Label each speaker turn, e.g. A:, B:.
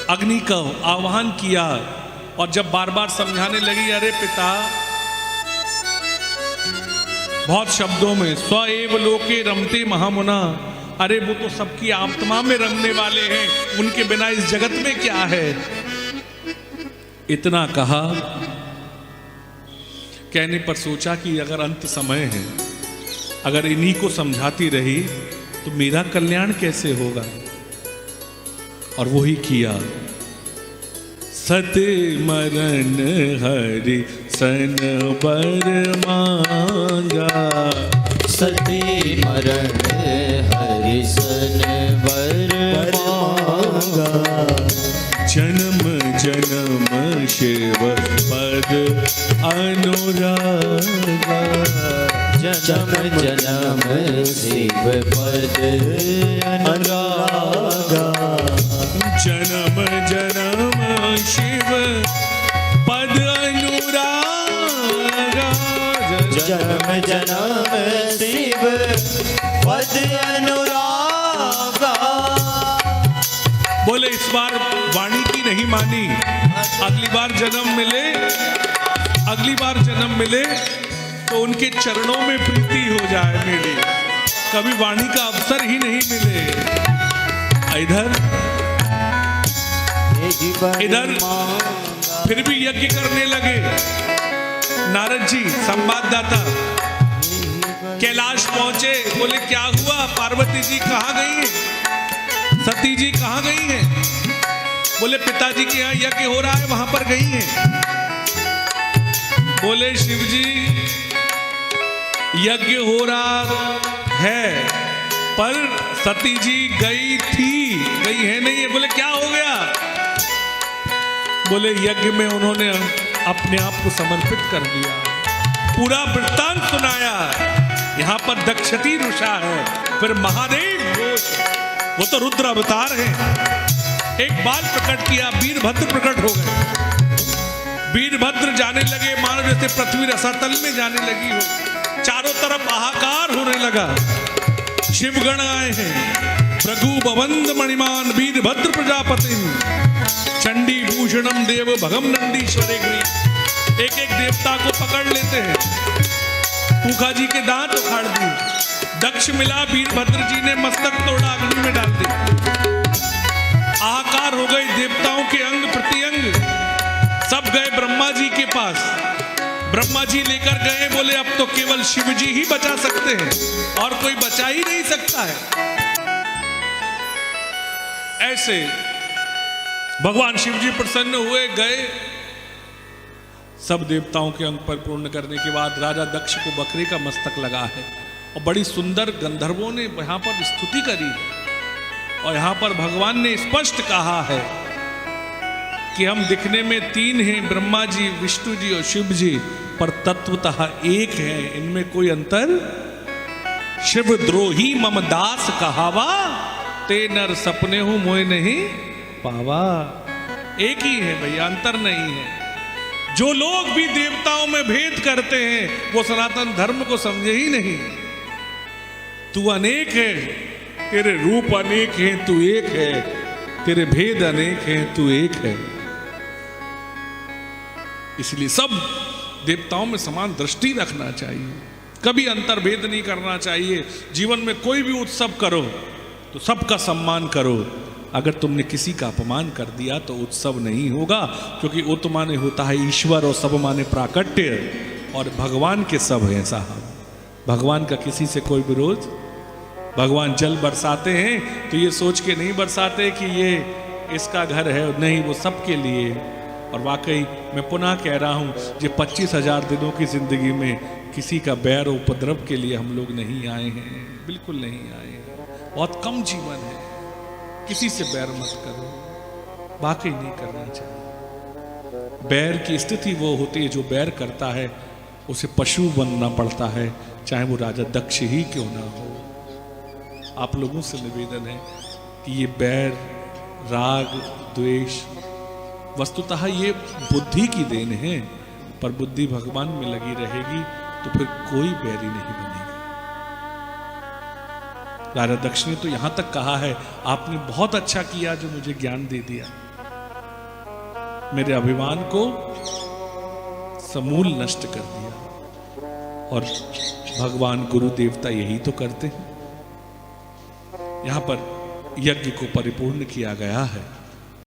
A: अग्नि का आह्वान किया और जब बार बार समझाने लगी, अरे पिता, बहुत शब्दों में स्व एव लोके रमते महामुना, अरे वो तो सबकी आत्मा में रमने वाले हैं, उनके बिना इस जगत में क्या है। इतना कहा, कहने पर सोचा कि अगर अंत समय है, अगर इन्हीं को समझाती रही तो मेरा कल्याण कैसे होगा। और वही किया। सत मरण हरि सन बर मांगा,
B: सती मरण हरि सन बर मांगा,
A: जन्म जन्म शिव पद अनुरागा,
B: जन्म जन्म शिव पद अनुरागा,
A: जन्म जन्म शिव पद अनुरागा,
B: जन्म जन्म शिव पद अनुरागा।
A: बोले इस बार वाणी की नहीं मानी, अगली बार जन्म मिले तो उनके चरणों में प्रीति हो जाए मेरी, कभी वाणी का अवसर ही नहीं मिले। इधर फिर भी यज्ञ करने लगे। नारद जी संवाददाता कैलाश पहुंचे, बोले क्या हुआ, पार्वती जी कहाँ गई हैं, सती जी कहाँ गई हैं। बोले पिताजी के यहाँ यज्ञ हो रहा है, वहां पर गई हैं। बोले शिव जी यज्ञ हो रहा है पर सती जी गई है नहीं है। बोले क्या हो गया। बोले यज्ञ में उन्होंने अपने आप को समर्पित कर दिया, पूरा वृत्तांत सुनाया। यहाँ पर दक्षती रुषा है, फिर महादेव घोष, वो तो रुद्र अवतार है। एक बाल प्रकट किया, वीरभद्र प्रकट हो गए। वीरभद्र जाने लगे, मानो जैसे पृथ्वी रसातल में जाने लगी हो, चारों तरफ हाहाकार होने लगा। शिवगण आए हैं, भृगु भवंद मणिमान वीरभद्र प्रजापति, चंडी भूषणम देव भगम नंदीश्वरे गिरी। एक एक देवता को पकड़ लेते हैं। पूखा जी के दांत उखाड़ दिए, दक्ष मिला, वीरभद्र जी ने मस्तक तोड़ा, अग्नि में डाल दिया। आहाकार हो गए, देवताओं के अंग प्रत्यंग सब गए ब्रह्मा जी के पास। ब्रह्मा जी लेकर गए, बोले अब तो केवल शिव जी ही बचा सकते हैं और कोई बचा ही नहीं सकता है। ऐसे भगवान शिव जी प्रसन्न हुए, गए। सब देवताओं के अंग पर पूर्ण करने के बाद राजा दक्ष को बकरे का मस्तक लगा है और बड़ी सुंदर गंधर्वों ने यहां पर स्तुति करी है। और यहां पर भगवान ने स्पष्ट कहा है कि हम दिखने में तीन हैं, ब्रह्मा जी, विष्णु जी और शिव जी, पर तत्वतः एक है, इनमें कोई अंतर। शिव द्रोही मम दास कहावा, ते नर सपने हूं मोय नहीं पावा। एक ही है भैया, अंतर नहीं है। जो लोग भी देवताओं में भेद करते हैं वो सनातन धर्म को समझे ही नहीं। तू अनेक है, तेरे रूप अनेक हैं, तू एक है, तेरे भेद अनेक हैं, तू एक है। इसलिए सब देवताओं में समान दृष्टि रखना चाहिए, कभी अंतर्भेद नहीं करना चाहिए। जीवन में कोई भी उत्सव करो तो सबका सम्मान करो। अगर तुमने किसी का अपमान कर दिया तो उत्सव नहीं होगा, क्योंकि उत माने होता है ईश्वर और सब माने प्राकट्य, और भगवान के सब हैं साहब। भगवान का किसी से कोई विरोध। भगवान जल बरसाते हैं तो ये सोच के नहीं बरसाते कि ये इसका घर है, नहीं, वो सबके लिए। और वाकई मैं पुनः कह रहा हूँ, ये 25,000 दिनों की जिंदगी में किसी का बैर और उपद्रव के लिए हम लोग नहीं आए हैं, बिल्कुल नहीं आए हैं। बहुत कम जीवन है, किसी से बैर मत करो, वाकई नहीं करना चाहिए। बैर की स्थिति वो होती है, जो बैर करता है उसे पशु बनना पड़ता है, चाहे वो राजा दक्ष ही क्यों ना हो। आप लोगों से निवेदन है कि ये बैर, राग, द्वेष वस्तुतः ये बुद्धि की देन है, पर बुद्धि भगवान में लगी रहेगी तो फिर कोई बैरी नहीं बनेगा। राजा दक्ष ने तो यहां तक कहा है, आपने बहुत अच्छा किया जो मुझे ज्ञान दे दिया, मेरे अभिमान को समूल नष्ट कर दिया। और भगवान गुरु देवता यही तो करते हैं। यहां पर यज्ञ को परिपूर्ण किया गया है।